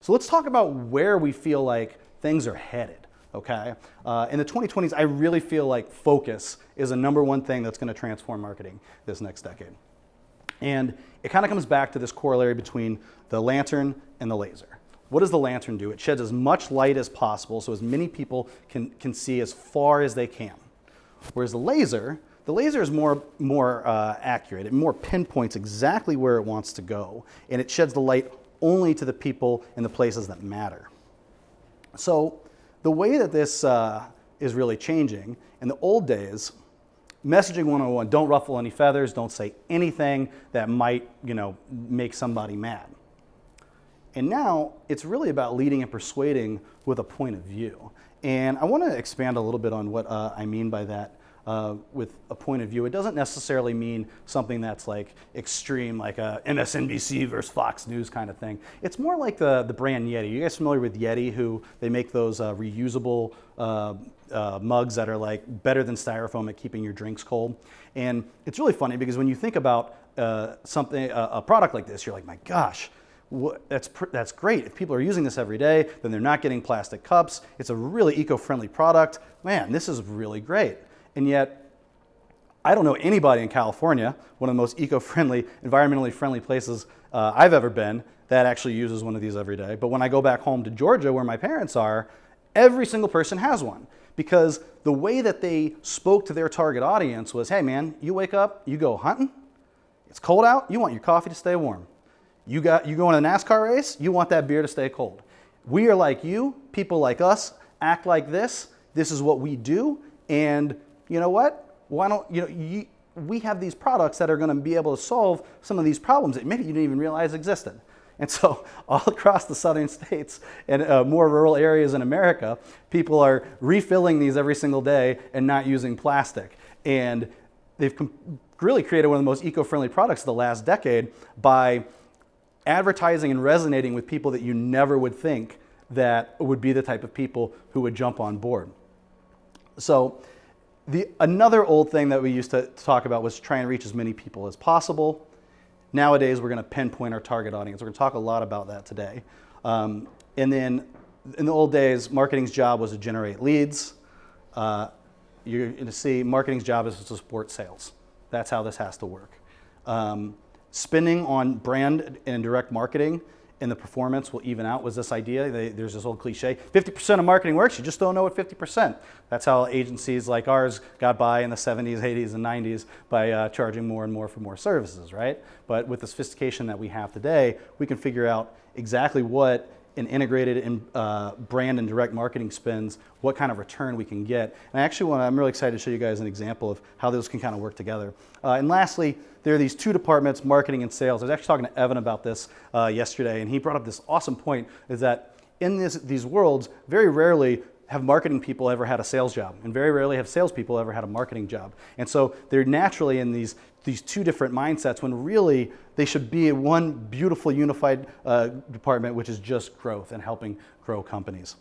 So let's talk about where we feel like things are headed, okay? In the 2020s, I really feel like focus is the #1 thing that's going to transform marketing this next decade. And it kind of comes back to this corollary between the lantern and the laser. What does the lantern do? It sheds as much light as possible so as many people can see as far as they can. Whereas the laser is more accurate. It more pinpoints exactly where it wants to go, and it sheds the light only to the people and the places that matter. So the way that this is really changing, in the old days, messaging 101, don't ruffle any feathers, don't say anything that might, make somebody mad. And now it's really about leading and persuading with a point of view. And I want to expand a little bit on what I mean by that with a point of view. It doesn't necessarily mean something that's like extreme, like a MSNBC versus Fox News kind of thing. It's more like the brand Yeti. You guys familiar with Yeti, who they make those reusable mugs that are like better than styrofoam at keeping your drinks cold? And it's really funny because when you think about a product like this, you're like, my gosh, that's great. If people are using this every day, then they're not getting plastic cups. It's a really eco-friendly product. Man, this is really great. And yet, I don't know anybody in California, one of the most eco-friendly, environmentally friendly places I've ever been, that actually uses one of these every day. But when I go back home to Georgia, where my parents are, every single person has one. Because the way that they spoke to their target audience was, hey man, you wake up, you go hunting, it's cold out, you want your coffee to stay warm. You go in a NASCAR race, you want that beer to stay cold. We are like you, people like us, act like this is what we do, and you know what? Why don't, we have these products that are gonna be able to solve some of these problems that maybe you didn't even realize existed. And so all across the southern states and more rural areas in America, people are refilling these every single day and not using plastic. And they've really created one of the most eco-friendly products of the last decade by advertising and resonating with people that you never would think that would be the type of people who would jump on board. So another old thing that we used to talk about was try and reach as many people as possible. Nowadays, we're going to pinpoint our target audience. We're going to talk a lot about that today. And then in the old days, marketing's job was to generate leads. You're going to see marketing's job is to support sales. That's how this has to work. Spending on brand and direct marketing and the performance will even out was this idea. There's this old cliche, 50% of marketing works, you just don't know what 50%. That's how agencies like ours got by in the 70s, 80s, and 90s by charging more and more for more services, right? But with the sophistication that we have today, we can figure out exactly what an integrated brand and direct marketing spends, what kind of return we can get. And I'm really excited to show you guys an example of how those can kind of work together. And lastly, there are these two departments, marketing and sales. I was actually talking to Evan about this yesterday, and he brought up this awesome point, is that in these worlds, very rarely have marketing people ever had a sales job, and very rarely have salespeople ever had a marketing job. And so they're naturally in these two different mindsets when really they should be in one beautiful unified department, which is just growth and helping grow companies.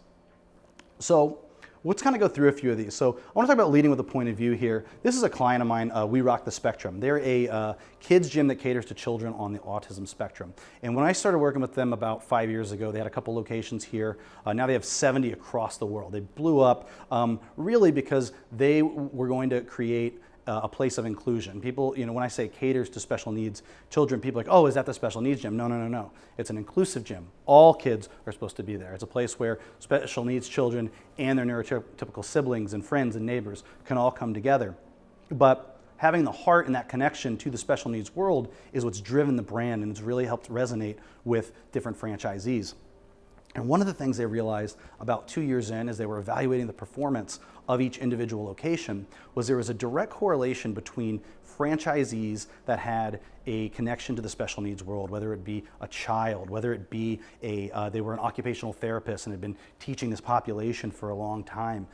So let's kind of go through a few of these. So I want to talk about leading with a point of view here. This is a client of mine, We Rock the Spectrum. They're a kids gym that caters to children on the autism spectrum. And when I started working with them about 5 years ago, they had a couple locations here. Now they have 70 across the world. They blew up really because they were going to create a place of inclusion. People, when I say caters to special needs children, people are like, oh, is that the special needs gym? No. It's an inclusive gym. All kids are supposed to be there. It's a place where special needs children and their neurotypical siblings and friends and neighbors can all come together. But having the heart and that connection to the special needs world is what's driven the brand, and it's really helped resonate with different franchisees. And one of the things they realized about 2 years in, as they were evaluating the performance of each individual location, was there was a direct correlation between franchisees that had a connection to the special needs world, whether it be a child, whether it be they were an occupational therapist and had been teaching this population for a long time,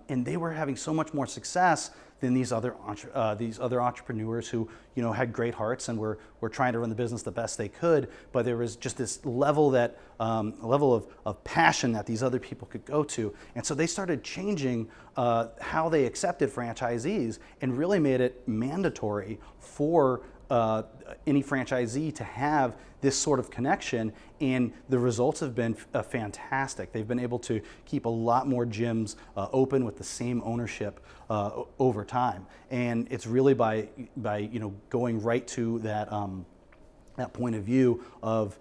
and they were having so much more success than these other entrepreneurs who had great hearts and were trying to run the business the best they could, but there was just this level of passion that these other people could go to. And so they started changing how they accepted franchisees and really made it mandatory for any franchisee to have this sort of connection, and the results have been fantastic. They've been able to keep a lot more gyms open with the same ownership over time, and it's really by going right to that that point of view of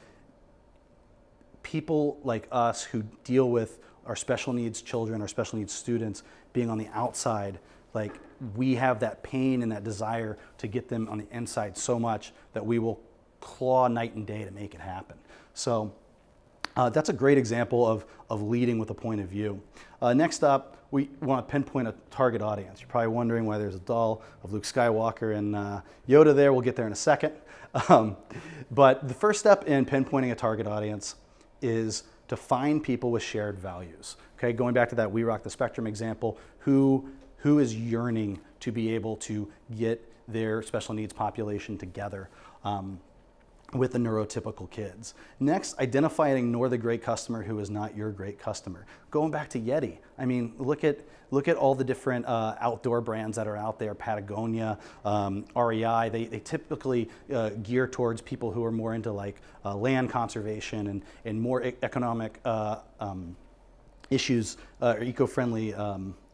people like us who deal with our special needs children, our special needs students, being on the outside. Like, we have that pain and that desire to get them on the inside so much that we will claw night and day to make it happen. So that's a great example of leading with a point of view. Next up, we want to pinpoint a target audience. You're probably wondering why there's a doll of Luke Skywalker and Yoda there. We'll get there in a second. But the first step in pinpointing a target audience is to find people with shared values. Okay, going back to that We Rock the Spectrum example, who is yearning to be able to get their special needs population together with the neurotypical kids. Next, identify and ignore the great customer who is not your great customer. Going back to Yeti, I mean, look at all the different outdoor brands that are out there, Patagonia, REI. They typically gear towards people who are more into like land conservation and more economic issues or eco-friendly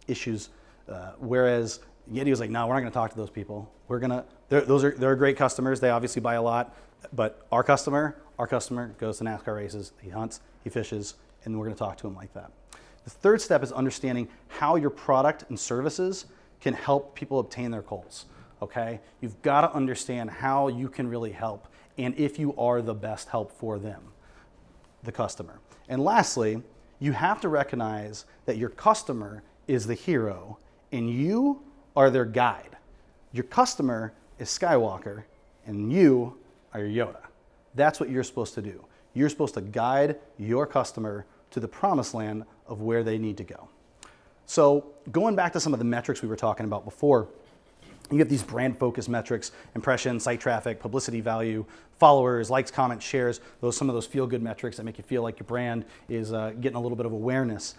issues, whereas Yeti was like, no, we're not going to talk to those people. They're great customers. They obviously buy a lot, but our customer goes to NASCAR races, he hunts, he fishes, and we're going to talk to him like that. The third step is understanding how your product and services can help people obtain their goals. Okay, you've got to understand how you can really help, and if you are the best help for them, the customer. And lastly, you have to recognize that your customer is the hero and you are their guide. Your customer is Skywalker and you are Yoda. That's what you're supposed to do. You're supposed to guide your customer to the promised land of where they need to go. So going back to some of the metrics we were talking about before, you have these brand focus metrics: impressions, site traffic, publicity value, followers, likes, comments, shares. Some of those feel good metrics that make you feel like your brand is getting a little bit of awareness.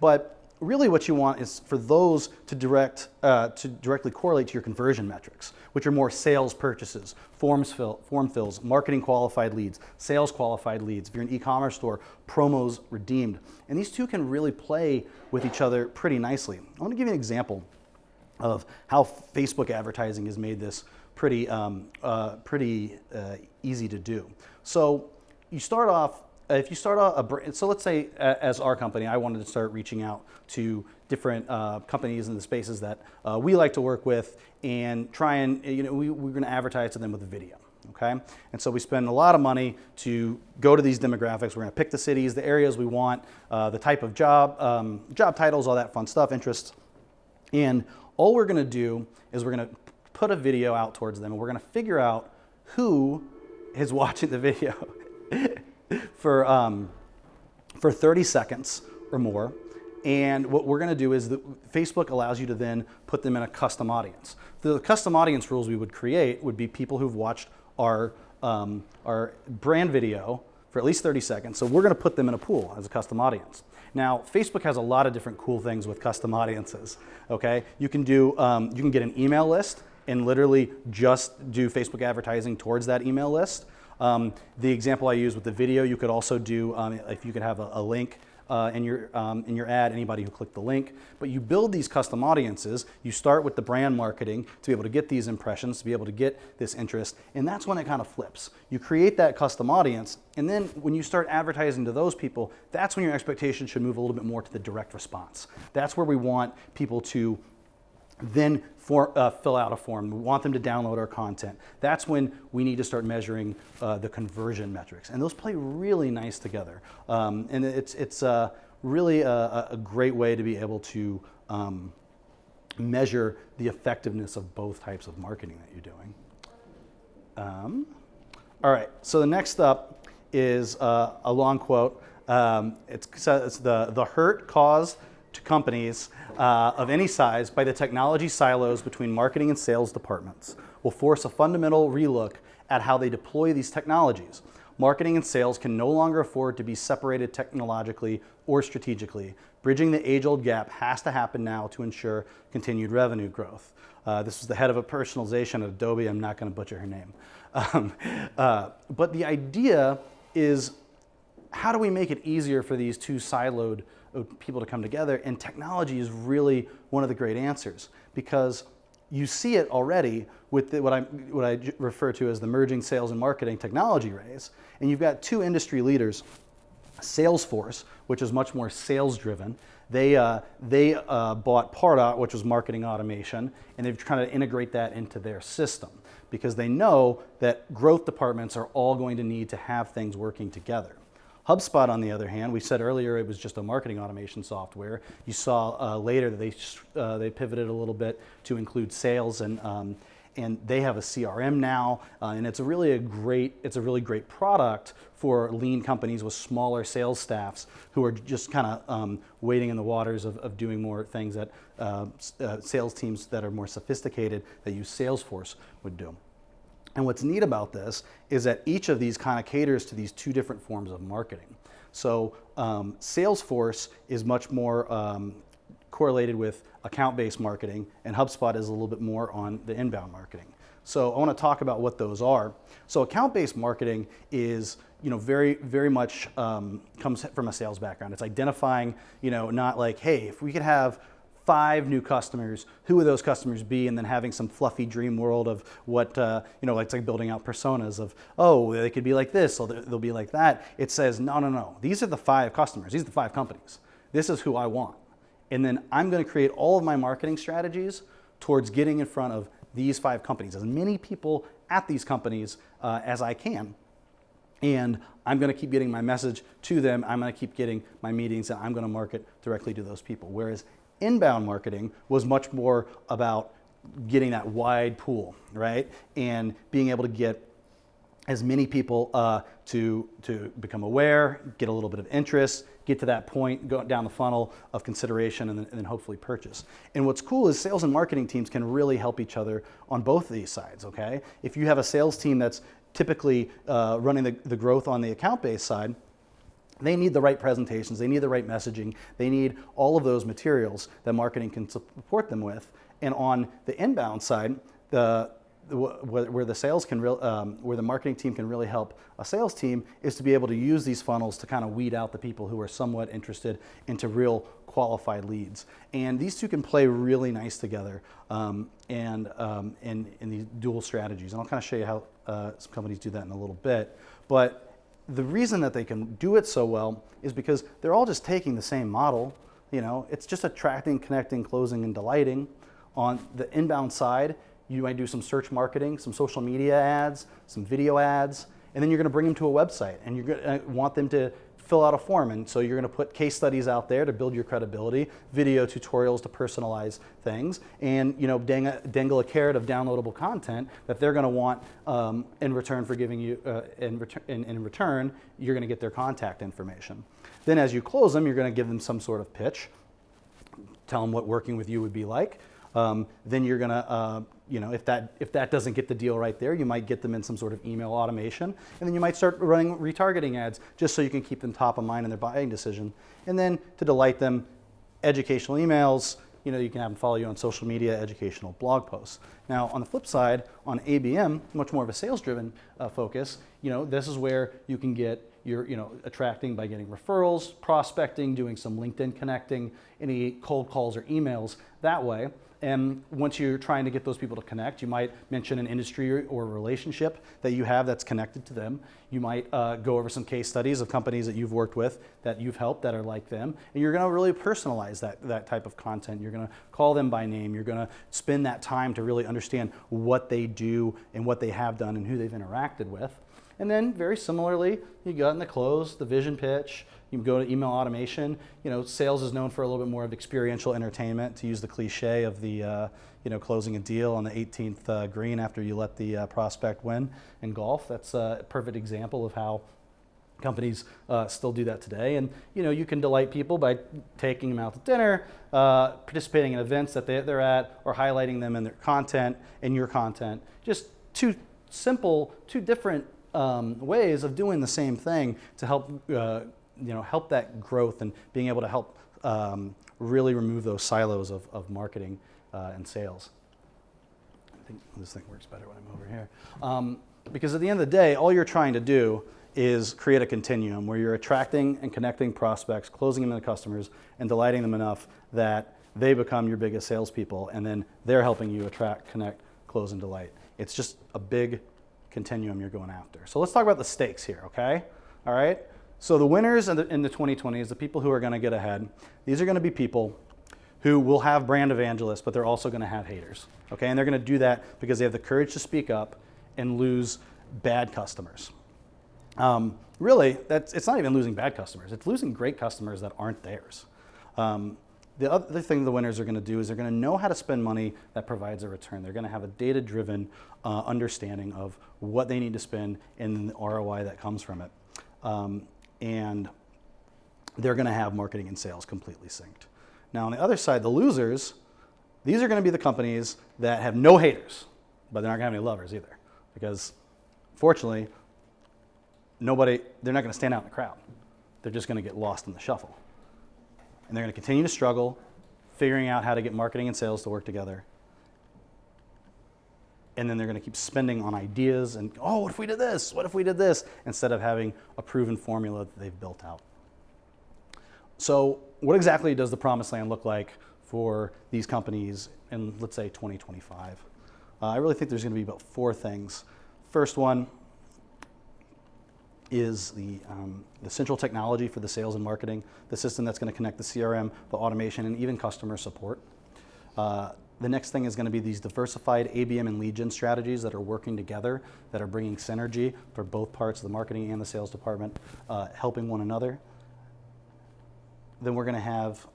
But really what you want is for those to directly correlate to your conversion metrics, which are more sales purchases, form fills, marketing qualified leads, sales qualified leads. If you're an e-commerce store, promos redeemed. And these two can really play with each other pretty nicely. I want to give you an example of how Facebook advertising has made this pretty easy to do. So you start off, so let's say as our company, I wanted to start reaching out to different companies in the spaces that we like to work with and try and, we're going to advertise to them with a video. Okay, and so we spend a lot of money to go to these demographics. We're going to pick the cities, the areas we want, the type of job titles, all that fun stuff, interests, and all we're going to do is we're going to put a video out towards them, and we're going to figure out who is watching the video for 30 seconds or more. And what we're going to do is Facebook allows you to then put them in a custom audience. The custom audience rules we would create would be people who've watched our brand video for at least 30 seconds. So we're going to put them in a pool as a custom audience. Now, Facebook has a lot of different cool things with custom audiences. Okay, you can get an email list and literally just do Facebook advertising towards that email list. The example I use with the video, you could also do if you could have a link in your ad, anybody who clicked the link. But you build these custom audiences. You start with the brand marketing to be able to get these impressions, to be able to get this interest, and that's when it kind of flips. You create that custom audience, and then when you start advertising to those people, that's when your expectation should move a little bit more to the direct response. That's where we want people to then fill out a form. We want them to download our content. That's when we need to start measuring the conversion metrics. And those play really nice together. And it's really a great way to be able to measure the effectiveness of both types of marketing that you're doing. All right, so the next up is a long quote. It's the hurt caused to companies of any size by the technology silos between marketing and sales departments will force a fundamental relook at how they deploy these technologies. Marketing and sales can no longer afford to be separated technologically or strategically. Bridging the age-old gap has to happen now to ensure continued revenue growth. This was the head of a personalization at Adobe. I'm not going to butcher her name. But the idea is, how do we make it easier for these two siloed people to come together? And technology is really one of the great answers, because you see it already with what I refer to as the merging sales and marketing technology race. And you've got two industry leaders, Salesforce, which is much more sales driven. They bought Pardot, which was marketing automation, and they've tried to integrate that into their system, because they know that growth departments are all going to need to have things working together. HubSpot, on the other hand, we said earlier it was just a marketing automation software. You saw later that they pivoted a little bit to include sales, and they have a CRM now, and it's a really great product for lean companies with smaller sales staffs who are just kind of wading in the waters of doing more things that sales teams that are more sophisticated that use Salesforce would do. And what's neat about this is that each of these kind of caters to these two different forms of marketing. So Salesforce is much more correlated with account-based marketing, and HubSpot is a little bit more on the inbound marketing. So I want to talk about what those are. So account-based marketing is, very, very much comes from a sales background. It's identifying, not like, hey, if we could have 5 new customers, who would those customers be? And then having some fluffy dream world of what, it's like building out personas of, oh, they could be like this, or they'll be like that. It says, no. These are the 5 customers. These are the 5 companies. This is who I want. And then I'm going to create all of my marketing strategies towards getting in front of these 5 companies, as many people at these companies as I can. And I'm going to keep getting my message to them. I'm going to keep getting my meetings, and I'm going to market directly to those people. Whereas inbound marketing was much more about getting that wide pool, right? And being able to get as many people to become aware, get a little bit of interest, get to that point, go down the funnel of consideration, and then hopefully purchase. And what's cool is sales and marketing teams can really help each other on both of these sides, okay? If you have a sales team that's typically running the growth on the account-based side, they need the right presentations, they need the right messaging, they need all of those materials that marketing can support them with. And on the inbound side, where the sales can where the marketing team can really help a sales team is to be able to use these funnels to kind of weed out the people who are somewhat interested into real qualified leads. And these two can play really nice together in these dual strategies. And I'll kind of show you how some companies do that in a little bit. But the reason that they can do it so well is because they're all just taking the same model. It's just attracting, connecting, closing, and delighting. On the inbound side, you might do some search marketing, some social media ads, some video ads, and then you're going to bring them to a website, and you're going to want them to fill out a form. And so you're going to put case studies out there to build your credibility, video tutorials to personalize things, and dangle a carrot of downloadable content that they're going to want in return for giving you. In return, you're going to get their contact information. Then as you close them, you're going to give them some sort of pitch, tell them what working with you would be like. Then you're going to, if that doesn't get the deal right there, you might get them in some sort of email automation, and then you might start running retargeting ads just so you can keep them top of mind in their buying decision. And then to delight them, educational emails. You can have them follow you on social media, educational blog posts. Now, on the flip side, on ABM, much more of a sales-driven focus. This is where you can get your, attracting by getting referrals, prospecting, doing some LinkedIn connecting, any cold calls or emails that way. And once you're trying to get those people to connect, you might mention an industry or a relationship that you have that's connected to them. You might go over some case studies of companies that you've worked with, that you've helped, that are like them. And you're going to really personalize that type of content. You're going to call them by name. You're going to spend that time to really understand what they do and what they have done and who they've interacted with. And then very similarly, you go in the close, the vision pitch, you go to email automation. Sales is known for a little bit more of experiential entertainment, to use the cliche of the, closing a deal on the 18th green after you let the prospect win in golf. That's a perfect example of how companies still do that today. And you can delight people by taking them out to dinner, participating in events that they're at, or highlighting them in their content, in your content. Just two different ways of doing the same thing to help help that growth and being able to help really remove those silos of marketing and sales. I think this thing works better when I'm over here. Because at the end of the day, all you're trying to do is create a continuum where you're attracting and connecting prospects, closing them into customers, and delighting them enough that they become your biggest salespeople, and then they're helping you attract, connect, close, and delight. It's just a big continuum you're going after. So let's talk about the stakes here, okay? All right? So the winners in the 2020s, the people who are going to get ahead, these are going to be people who will have brand evangelists, but they're also going to have haters, okay? And they're going to do that because they have the courage to speak up and lose bad customers. Really, it's not even losing bad customers. It's losing great customers that aren't theirs. The other thing the winners are going to do is they're going to know how to spend money that provides a return. They're going to have a data-driven understanding of what they need to spend and the ROI that comes from it. And they're going to have marketing and sales completely synced. Now, on the other side, the losers, these are going to be the companies that have no haters, but they're not going to have any lovers either. Because, fortunately, they're not going to stand out in the crowd. They're just going to get lost in the shuffle. And they're going to continue to struggle, figuring out how to get marketing and sales to work together. And then they're going to keep spending on ideas and, oh, what if we did this? What if we did this? Instead of having a proven formula that they've built out. So what exactly does the promised land look like for these companies in, let's say, 2025? I really think there's going to be about 4 things. First one is the central technology for the sales and marketing, the system that's going to connect the CRM, the automation, and even customer support. The next thing is going to be these diversified ABM and lead gen strategies that are working together, that are bringing synergy for both parts of the marketing and the sales department, helping one another. Then we're going to have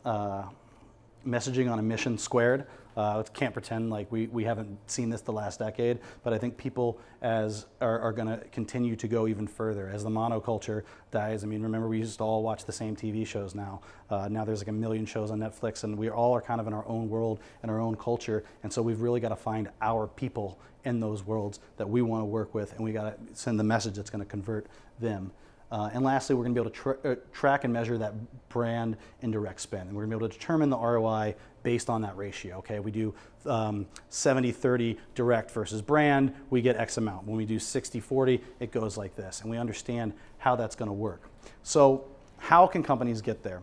messaging on a mission squared. Can't pretend like we haven't seen this the last decade, but I think people are going to continue to go even further as the monoculture dies. I mean, remember we used to all watch the same TV shows now. Now there's like 1 million shows on Netflix, and we all are kind of in our own world and our own culture, and so we've really got to find our people in those worlds that we want to work with, and we got to send the message that's going to convert them. And lastly, we're going to be able to track and measure that brand and direct spend. And we're going to be able to determine the ROI based on that ratio. Okay, we do 70-30 direct versus brand, we get X amount. When we do 60-40, it goes like this. And we understand how that's going to work. So how can companies get there?